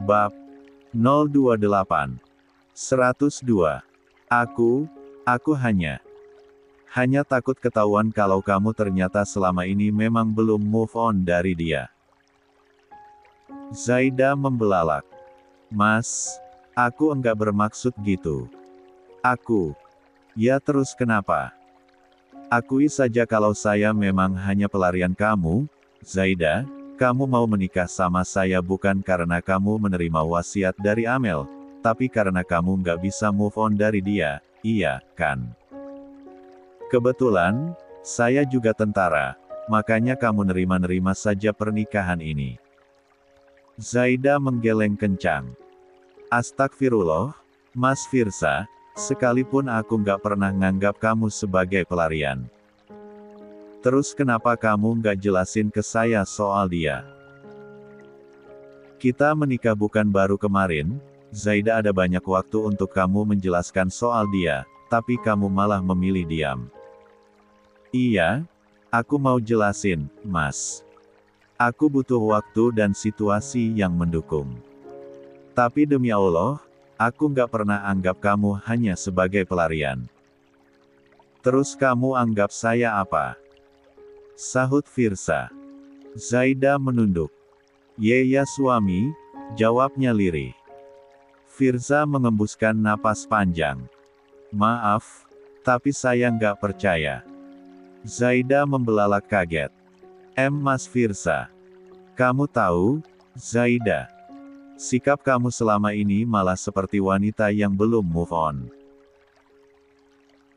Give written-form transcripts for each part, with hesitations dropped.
Bab 028 102. Aku hanya takut ketahuan kalau kamu ternyata selama ini memang belum move on dari dia. Zaida membelalak. Mas, aku enggak bermaksud gitu. Ya terus kenapa? Akui saja kalau saya memang hanya pelarian kamu, Zaida. Kamu mau menikah sama saya bukan karena kamu menerima wasiat dari Amel, tapi karena kamu nggak bisa move on dari dia, iya, kan? Kebetulan, saya juga tentara, makanya kamu nerima-nerima saja pernikahan ini. Zaida menggeleng kencang. Astagfirullah, Mas Firsa, sekalipun aku nggak pernah nganggap kamu sebagai pelarian. Terus kenapa kamu nggak jelasin ke saya soal dia? Kita menikah bukan baru kemarin, Zaida, ada banyak waktu untuk kamu menjelaskan soal dia, tapi kamu malah memilih diam. Iya, aku mau jelasin, Mas. Aku butuh waktu dan situasi yang mendukung. Tapi demi Allah, aku nggak pernah anggap kamu hanya sebagai pelarian. Terus kamu anggap saya apa? Sahut Firsa. Zaida menunduk. Ya suami, jawabnya lirih. Firza mengembuskan napas panjang. Maaf, tapi saya nggak percaya. Zaida membelalak kaget. Mas Firsa. Kamu tahu, Zaida, sikap kamu selama ini malah seperti wanita yang belum move on.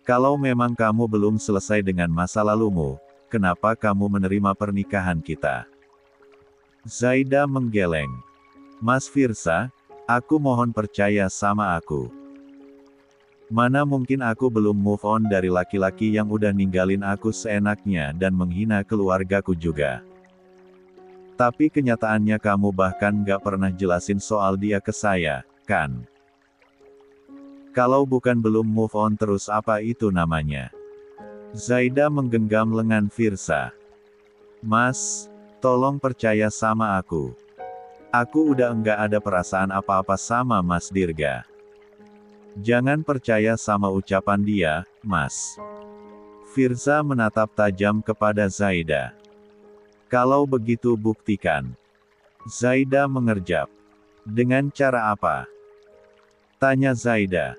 Kalau memang kamu belum selesai dengan masa lalumu, kenapa kamu menerima pernikahan kita? Zaida menggeleng. Mas Firsa, aku mohon percaya sama aku. Mana mungkin aku belum move on dari laki-laki yang udah ninggalin aku seenaknya dan menghina keluargaku juga. Tapi kenyataannya kamu bahkan gak pernah jelasin soal dia ke saya, kan? Kalau bukan belum move on terus apa itu namanya? Zaida menggenggam lengan Firsa. Mas, tolong percaya sama aku. Aku udah enggak ada perasaan apa-apa sama Mas Dirga. Jangan percaya sama ucapan dia, Mas. Firza menatap tajam kepada Zaida. Kalau begitu buktikan. Zaida mengerjap. Dengan cara apa? Tanya Zaida.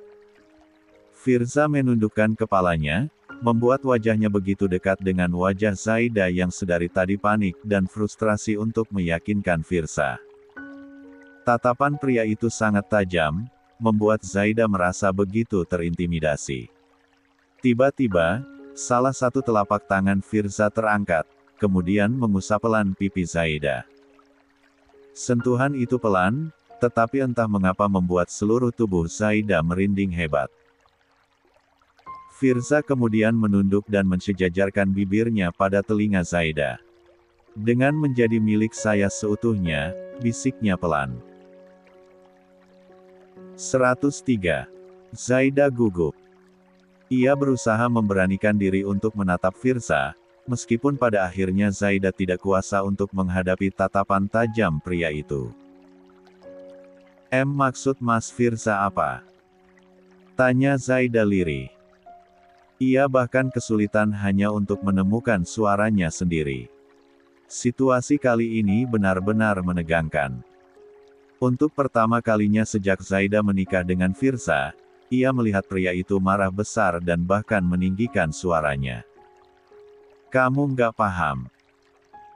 Firza menundukkan kepalanya, membuat wajahnya begitu dekat dengan wajah Zaida yang sedari tadi panik dan frustrasi untuk meyakinkan Firsa. Tatapan pria itu sangat tajam, membuat Zaida merasa begitu terintimidasi. Tiba-tiba, salah satu telapak tangan Firza terangkat, kemudian mengusap pelan pipi Zaida. Sentuhan itu pelan, tetapi entah mengapa membuat seluruh tubuh Zaida merinding hebat. Firza kemudian menunduk dan mensejajarkan bibirnya pada telinga Zaida. Dengan menjadi milik saya seutuhnya, bisiknya pelan. 103. Zaida gugup. Ia berusaha memberanikan diri untuk menatap Firza, meskipun pada akhirnya Zaida tidak kuasa untuk menghadapi tatapan tajam pria itu. Maksud Mas Firza apa? Tanya Zaida lirih. Ia bahkan kesulitan hanya untuk menemukan suaranya sendiri. Situasi kali ini benar-benar menegangkan. Untuk pertama kalinya sejak Zaida menikah dengan Firza, ia melihat pria itu marah besar dan bahkan meninggikan suaranya. Kamu nggak paham.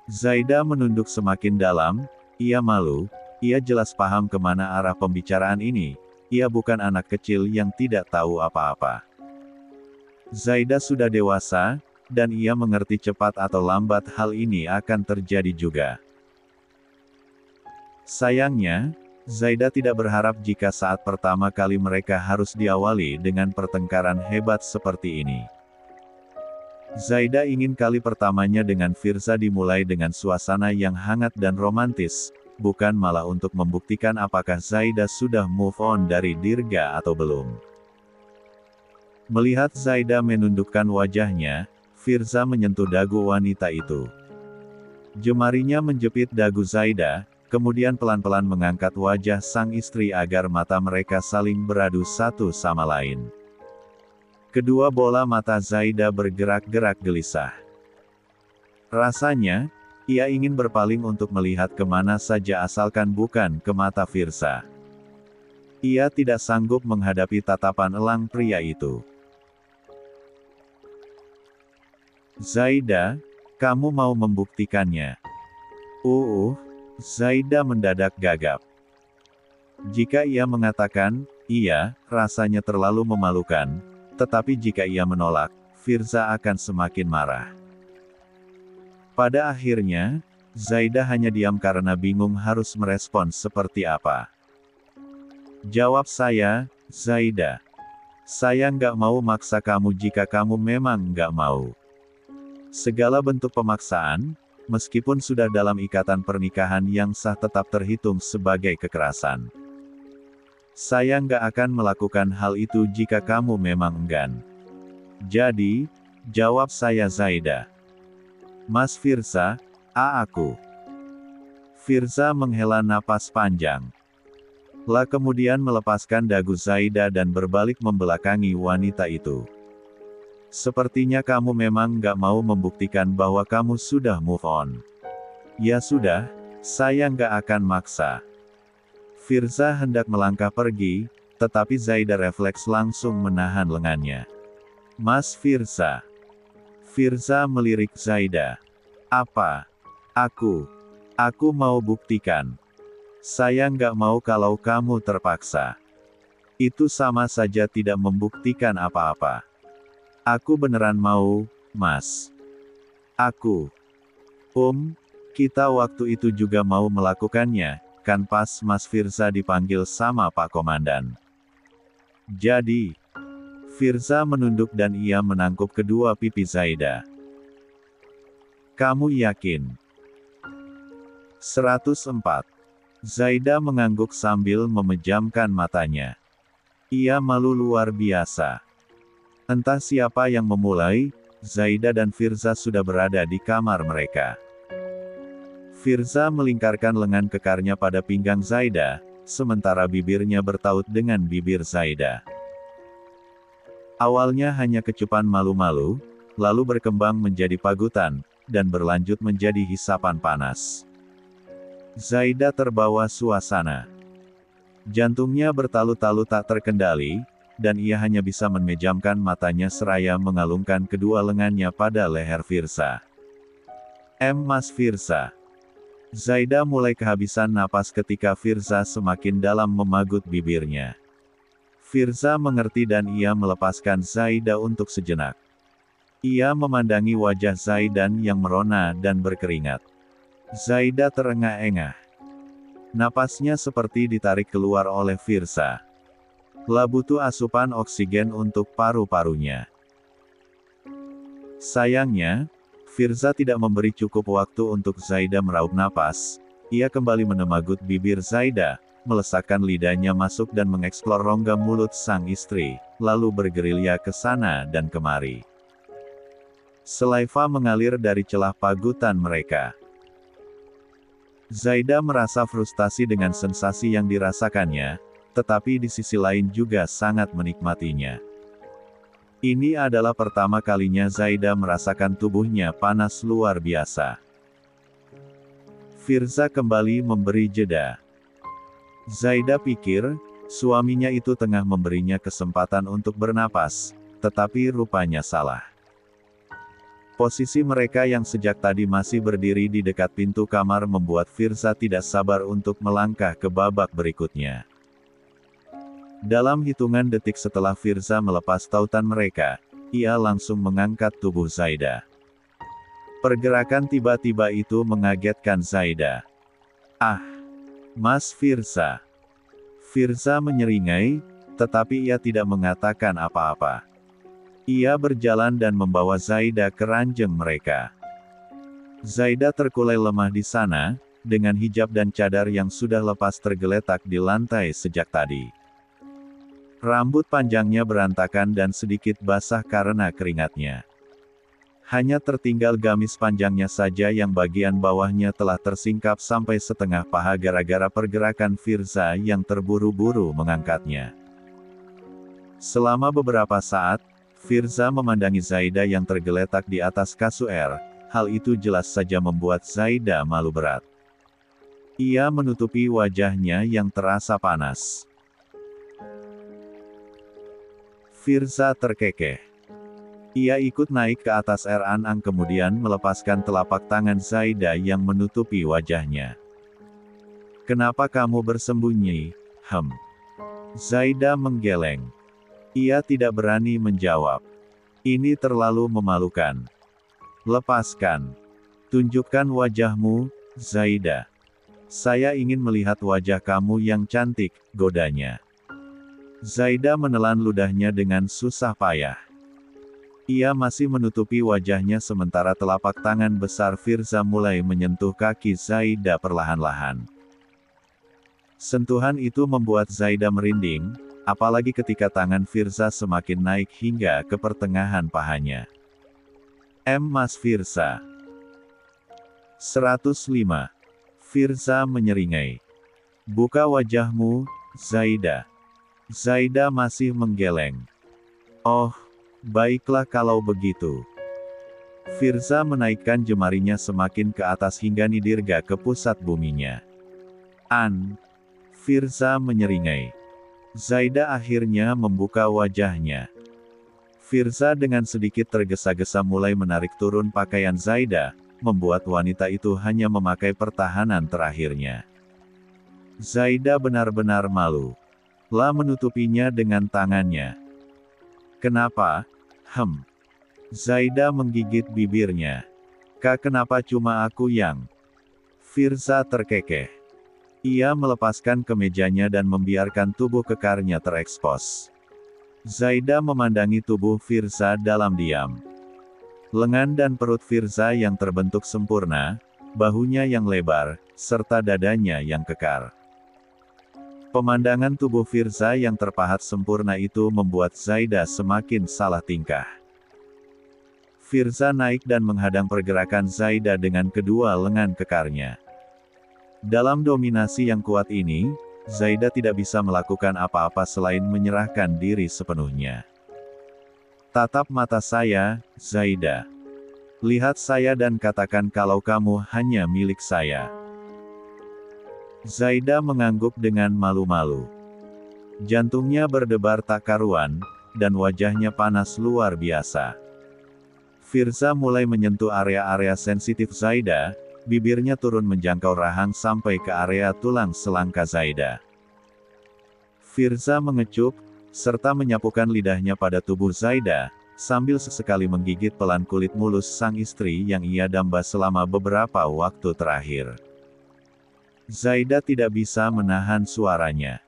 Zaida menunduk semakin dalam, ia malu, ia jelas paham kemana arah pembicaraan ini, ia bukan anak kecil yang tidak tahu apa-apa. Zaida sudah dewasa, dan ia mengerti cepat atau lambat hal ini akan terjadi juga. Sayangnya, Zaida tidak berharap jika saat pertama kali mereka harus diawali dengan pertengkaran hebat seperti ini. Zaida ingin kali pertamanya dengan Firza dimulai dengan suasana yang hangat dan romantis, bukan malah untuk membuktikan apakah Zaida sudah move on dari Dirga atau belum. Melihat Zaida menundukkan wajahnya, Firza menyentuh dagu wanita itu. Jemarinya menjepit dagu Zaida, kemudian pelan-pelan mengangkat wajah sang istri agar mata mereka saling beradu satu sama lain. Kedua bola mata Zaida bergerak-gerak gelisah. Rasanya, ia ingin berpaling untuk melihat kemana saja asalkan bukan ke mata Firza. Ia tidak sanggup menghadapi tatapan elang pria itu. Zaida, kamu mau membuktikannya? Zaida mendadak gagap. Jika ia mengatakan, iya, rasanya terlalu memalukan, tetapi jika ia menolak, Firza akan semakin marah. Pada akhirnya, Zaida hanya diam karena bingung harus merespons seperti apa. Jawab saya, Zaida. Saya nggak mau maksa kamu jika kamu memang nggak mau. Segala bentuk pemaksaan, meskipun sudah dalam ikatan pernikahan yang sah tetap terhitung sebagai kekerasan. Saya nggak akan melakukan hal itu jika kamu memang enggan. Jadi, jawab saya Zaida. Mas Firza, aku. Firza menghela napas panjang. Kemudian melepaskan dagu Zaida dan berbalik membelakangi wanita itu. Sepertinya kamu memang nggak mau membuktikan bahwa kamu sudah move on. Ya sudah, saya nggak akan maksa. Firza hendak melangkah pergi, tetapi Zaida refleks langsung menahan lengannya. Mas Firza. Firza melirik Zaida. Apa? Aku mau buktikan. Saya nggak mau kalau kamu terpaksa. Itu sama saja tidak membuktikan apa-apa. Aku beneran mau, Mas. Kita waktu itu juga mau melakukannya, kan pas Mas Firza dipanggil sama Pak Komandan. Jadi, Firza menunduk dan ia menangkup kedua pipi Zaida. Kamu yakin? 104. Zaida mengangguk sambil memejamkan matanya. Ia malu luar biasa. Entah siapa yang memulai, Zaida dan Firza sudah berada di kamar mereka. Firza melingkarkan lengan kekarnya pada pinggang Zaida, sementara bibirnya bertaut dengan bibir Zaida. Awalnya hanya kecupan malu-malu, lalu berkembang menjadi pagutan, dan berlanjut menjadi hisapan panas. Zaida terbawa suasana. Jantungnya bertalu-talu tak terkendali, dan ia hanya bisa memejamkan matanya seraya mengalungkan kedua lengannya pada leher Firza. Mas Firza. Zaida mulai kehabisan napas ketika Firza semakin dalam memagut bibirnya. Firza mengerti dan ia melepaskan Zaida untuk sejenak. Ia memandangi wajah Zaidan yang merona dan berkeringat. Zaida terengah-engah. Napasnya seperti ditarik keluar oleh Firza. Butuh asupan oksigen untuk paru-parunya. Sayangnya, Firza tidak memberi cukup waktu untuk Zaida meraup napas. Ia kembali menemagut bibir Zaida, melesakkan lidahnya masuk dan mengeksplor rongga mulut sang istri, lalu bergerilya ke sana dan kemari. Saliva mengalir dari celah pagutan mereka. Zaida merasa frustasi dengan sensasi yang dirasakannya, tetapi di sisi lain juga sangat menikmatinya. Ini adalah pertama kalinya Zaida merasakan tubuhnya panas luar biasa. Firza kembali memberi jeda. Zaida pikir, suaminya itu tengah memberinya kesempatan untuk bernapas, tetapi rupanya salah. Posisi mereka yang sejak tadi masih berdiri di dekat pintu kamar membuat Firza tidak sabar untuk melangkah ke babak berikutnya. Dalam hitungan detik setelah Firza melepas tautan mereka, ia langsung mengangkat tubuh Zaida. Pergerakan tiba-tiba itu mengagetkan Zaida. Mas Firza. Firza menyeringai, tetapi ia tidak mengatakan apa-apa. Ia berjalan dan membawa Zaida ke ranjang mereka. Zaida terkulai lemah di sana, dengan hijab dan cadar yang sudah lepas tergeletak di lantai sejak tadi. Rambut panjangnya berantakan dan sedikit basah karena keringatnya. Hanya tertinggal gamis panjangnya saja yang bagian bawahnya telah tersingkap sampai setengah paha gara-gara pergerakan Firza yang terburu-buru mengangkatnya. Selama beberapa saat, Firza memandangi Zaida yang tergeletak di atas kasur. Hal itu jelas saja membuat Zaida malu berat. Ia menutupi wajahnya yang terasa panas. Firza terkekeh. Ia ikut naik ke atas An kemudian melepaskan telapak tangan Zaida yang menutupi wajahnya. "Kenapa kamu bersembunyi?" Zaida menggeleng. Ia tidak berani menjawab. "Ini terlalu memalukan." "Lepaskan. Tunjukkan wajahmu, Zaida. Saya ingin melihat wajah kamu yang cantik," godanya. Zaida menelan ludahnya dengan susah payah. Ia masih menutupi wajahnya sementara telapak tangan besar Firza mulai menyentuh kaki Zaida perlahan-lahan. Sentuhan itu membuat Zaida merinding, apalagi ketika tangan Firza semakin naik hingga ke pertengahan pahanya. Mas Firza. 105. Firza menyeringai. "Buka wajahmu, Zaida." Zaida masih menggeleng. "Oh, baiklah kalau begitu." Firza menaikkan jemarinya semakin ke atas hingga nidirga ke pusat buminya. Firza menyeringai. Zaida akhirnya membuka wajahnya. Firza dengan sedikit tergesa-gesa mulai menarik turun pakaian Zaida, membuat wanita itu hanya memakai pertahanan terakhirnya. Zaida benar-benar malu. Lah menutupinya dengan tangannya. "Kenapa?" Zaida menggigit bibirnya. Kenapa cuma aku yang?" Firza terkekeh. Ia melepaskan kemejanya dan membiarkan tubuh kekarnya terekspos. Zaida memandangi tubuh Firza dalam diam. Lengan dan perut Firza yang terbentuk sempurna, bahunya yang lebar, serta dadanya yang kekar. Pemandangan tubuh Firza yang terpahat sempurna itu membuat Zaida semakin salah tingkah. Firza naik dan menghadang pergerakan Zaida dengan kedua lengan kekarnya. Dalam dominasi yang kuat ini, Zaida tidak bisa melakukan apa-apa selain menyerahkan diri sepenuhnya. "Tatap mata saya, Zaida. Lihat saya dan katakan kalau kamu hanya milik saya." Zaida mengangguk dengan malu-malu. Jantungnya berdebar tak karuan, dan wajahnya panas luar biasa. Firza mulai menyentuh area-area sensitif Zaida, bibirnya turun menjangkau rahang sampai ke area tulang selangka Zaida. Firza mengecup, serta menyapukan lidahnya pada tubuh Zaida, sambil sesekali menggigit pelan kulit mulus sang istri yang ia damba selama beberapa waktu terakhir. Zaida tidak bisa menahan suaranya.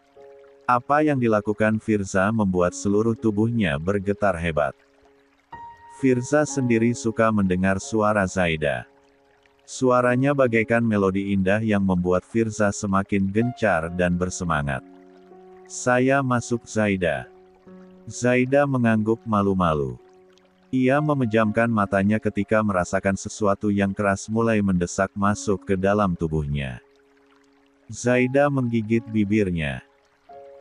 Apa yang dilakukan Firza membuat seluruh tubuhnya bergetar hebat. Firza sendiri suka mendengar suara Zaida. Suaranya bagaikan melodi indah yang membuat Firza semakin gencar dan bersemangat. "Saya masuk, Zaida." Zaida mengangguk malu-malu. Ia memejamkan matanya ketika merasakan sesuatu yang keras mulai mendesak masuk ke dalam tubuhnya. Zaida menggigit bibirnya.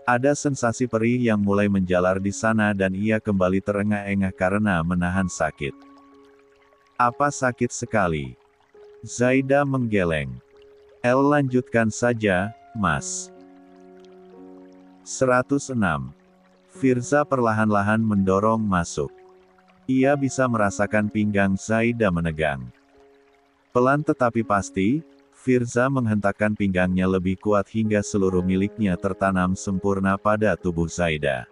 Ada sensasi perih yang mulai menjalar di sana dan ia kembali terengah-engah karena menahan sakit. "Apa sakit sekali?" Zaida menggeleng. "Lanjutkan saja, Mas." 106. Firza perlahan-lahan mendorong masuk. Ia bisa merasakan pinggang Zaida menegang. Pelan tetapi pasti, Firza menghentakkan pinggangnya lebih kuat hingga seluruh miliknya tertanam sempurna pada tubuh Zaida.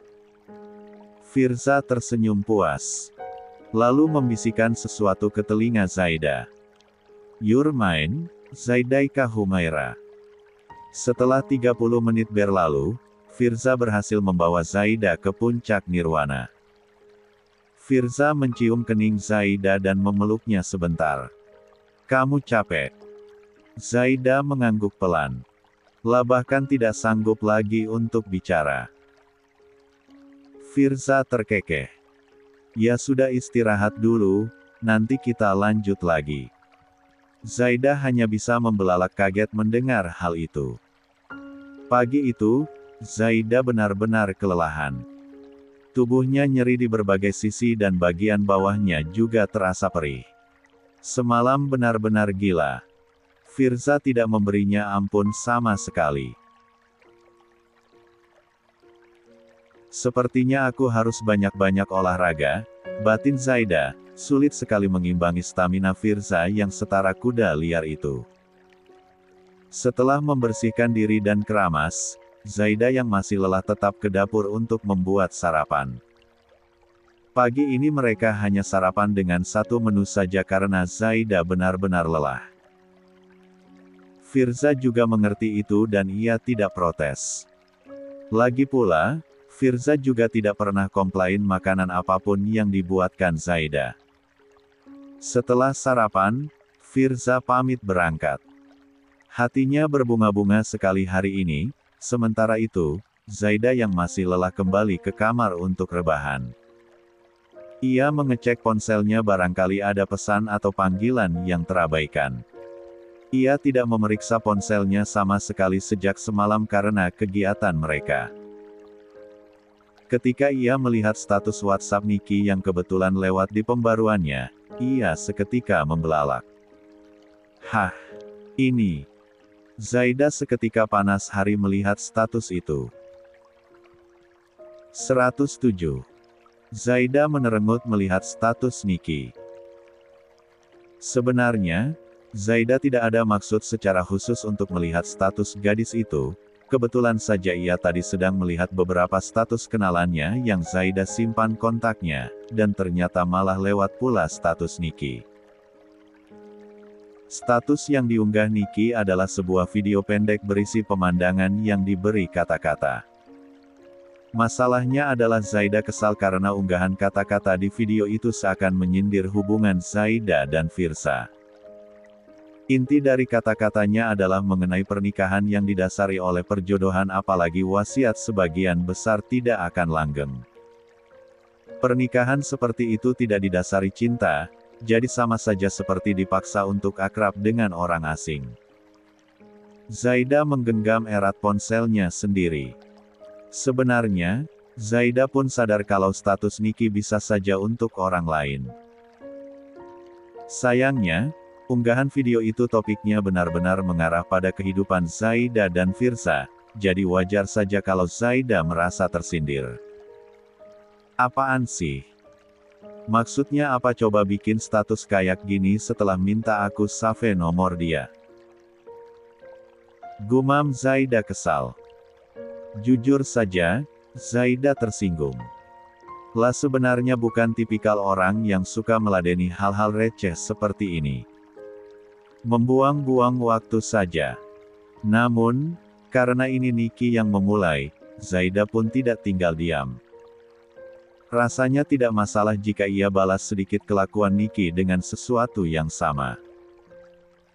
Firza tersenyum puas. Lalu membisikkan sesuatu ke telinga Zaida. "You're mine, Zaidaika Humaira." Setelah 30 menit berlalu, Firza berhasil membawa Zaida ke puncak nirwana. Firza mencium kening Zaida dan memeluknya sebentar. "Kamu capek?" Zaida mengangguk pelan. Bahkan tidak sanggup lagi untuk bicara. Firza terkekeh. "Ya sudah istirahat dulu, nanti kita lanjut lagi. Zaida hanya bisa membelalak kaget mendengar hal itu. Pagi itu, Zaida benar-benar kelelahan. Tubuhnya nyeri di berbagai sisi dan bagian bawahnya juga terasa perih. Semalam benar-benar gila. Firza tidak memberinya ampun sama sekali. Sepertinya aku harus banyak-banyak olahraga, batin Zaida, sulit sekali mengimbangi stamina Firza yang setara kuda liar itu. Setelah membersihkan diri dan keramas, Zaida yang masih lelah tetap ke dapur untuk membuat sarapan. Pagi ini mereka hanya sarapan dengan satu menu saja karena Zaida benar-benar lelah. Firza juga mengerti itu dan ia tidak protes. Lagi pula, Firza juga tidak pernah komplain makanan apapun yang dibuatkan Zaida. Setelah sarapan, Firza pamit berangkat. Hatinya berbunga-bunga sekali hari ini, sementara itu, Zaida yang masih lelah kembali ke kamar untuk rebahan. Ia mengecek ponselnya barangkali ada pesan atau panggilan yang terabaikan. Ia tidak memeriksa ponselnya sama sekali sejak semalam karena kegiatan mereka. Ketika ia melihat status WhatsApp Niki yang kebetulan lewat di pembaruannya, ia seketika membelalak. Hah, ini. Zaida seketika panas hari melihat status itu. 107. Zaida menerengut melihat status Niki. Sebenarnya, Zaida tidak ada maksud secara khusus untuk melihat status gadis itu. Kebetulan saja ia tadi sedang melihat beberapa status kenalannya yang Zaida simpan kontaknya, dan ternyata malah lewat pula status Niki. Status yang diunggah Niki adalah sebuah video pendek berisi pemandangan yang diberi kata-kata. Masalahnya adalah Zaida kesal karena unggahan kata-kata di video itu seakan menyindir hubungan Zaida dan Firza. Inti dari kata-katanya adalah mengenai pernikahan yang didasari oleh perjodohan apalagi wasiat sebagian besar tidak akan langgeng. Pernikahan seperti itu tidak didasari cinta, jadi sama saja seperti dipaksa untuk akrab dengan orang asing. Zaida menggenggam erat ponselnya sendiri. Sebenarnya, Zaida pun sadar kalau status Niki bisa saja untuk orang lain. Sayangnya, unggahan video itu topiknya benar-benar mengarah pada kehidupan Zaida dan Firza, jadi wajar saja kalau Zaida merasa tersindir. Apaan sih? Maksudnya apa coba bikin status kayak gini setelah minta aku save nomor dia? Gumam Zaida kesal. Jujur saja, Zaida tersinggung. Lah sebenarnya bukan tipikal orang yang suka meladeni hal-hal receh seperti ini. Membuang-buang waktu saja. Namun, karena ini Niki yang memulai, Zaida pun tidak tinggal diam. Rasanya tidak masalah jika ia balas sedikit kelakuan Niki dengan sesuatu yang sama.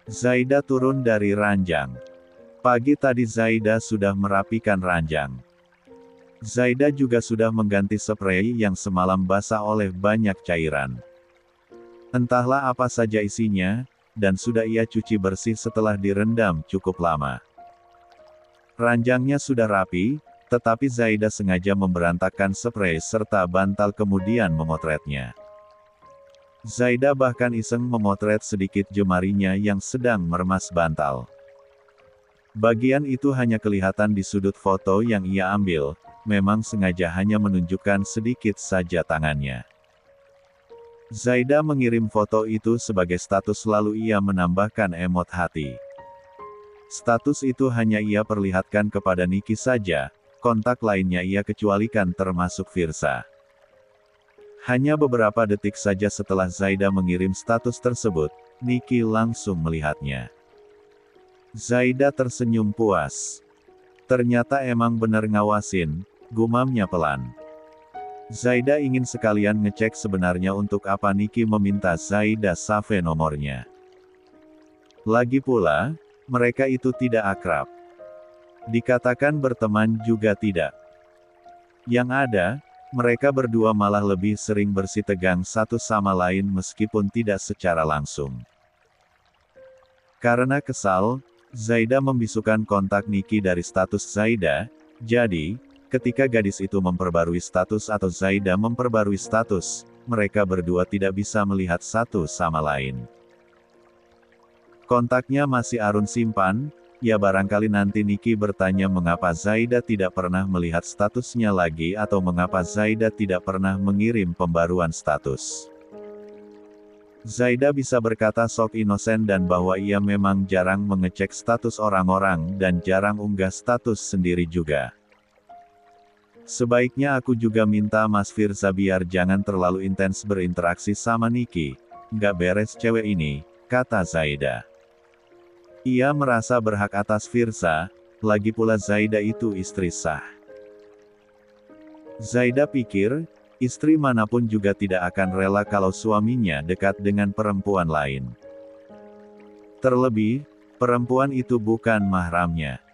Zaida turun dari ranjang. Pagi tadi Zaida sudah merapikan ranjang. Zaida juga sudah mengganti spray yang semalam basah oleh banyak cairan. Entahlah apa saja isinya, dan sudah ia cuci bersih setelah direndam cukup lama. Ranjangnya sudah rapi, tetapi Zaida sengaja memberantakkan spray serta bantal kemudian memotretnya. Zaida bahkan iseng memotret sedikit jemarinya yang sedang meremas bantal. Bagian itu hanya kelihatan di sudut foto yang ia ambil, memang sengaja hanya menunjukkan sedikit saja tangannya. Zaida mengirim foto itu sebagai status lalu ia menambahkan emot hati. Status itu hanya ia perlihatkan kepada Niki saja, kontak lainnya ia kecualikan termasuk Firza. Hanya beberapa detik saja setelah Zaida mengirim status tersebut, Niki langsung melihatnya. Zaida tersenyum puas. Ternyata emang bener ngawasin, gumamnya pelan. Zaida ingin sekalian ngecek sebenarnya untuk apa Niki meminta Zaida save nomornya. Lagi pula, mereka itu tidak akrab. Dikatakan berteman juga tidak. Yang ada, Mereka berdua malah lebih sering bersitegang satu sama lain meskipun tidak secara langsung. Karena kesal, Zaida membisukan kontak Nicky dari status Zaida, jadi, ketika gadis itu memperbarui status atau Zaida memperbarui status, mereka berdua tidak bisa melihat satu sama lain. Kontaknya masih Arun simpan, ya barangkali nanti Nicky bertanya mengapa Zaida tidak pernah melihat statusnya lagi atau mengapa Zaida tidak pernah mengirim pembaruan status. Zaida bisa berkata sok inosen dan bahwa ia memang jarang mengecek status orang-orang dan jarang unggah status sendiri juga. Sebaiknya aku juga minta Mas Firza biar jangan terlalu intens berinteraksi sama Nicky, nggak beres cewek ini, kata Zaida. Ia merasa berhak atas Firza, lagi pula Zaida itu istri sah. Zaida pikir, istri manapun juga tidak akan rela kalau suaminya dekat dengan perempuan lain. Terlebih, perempuan itu bukan mahramnya.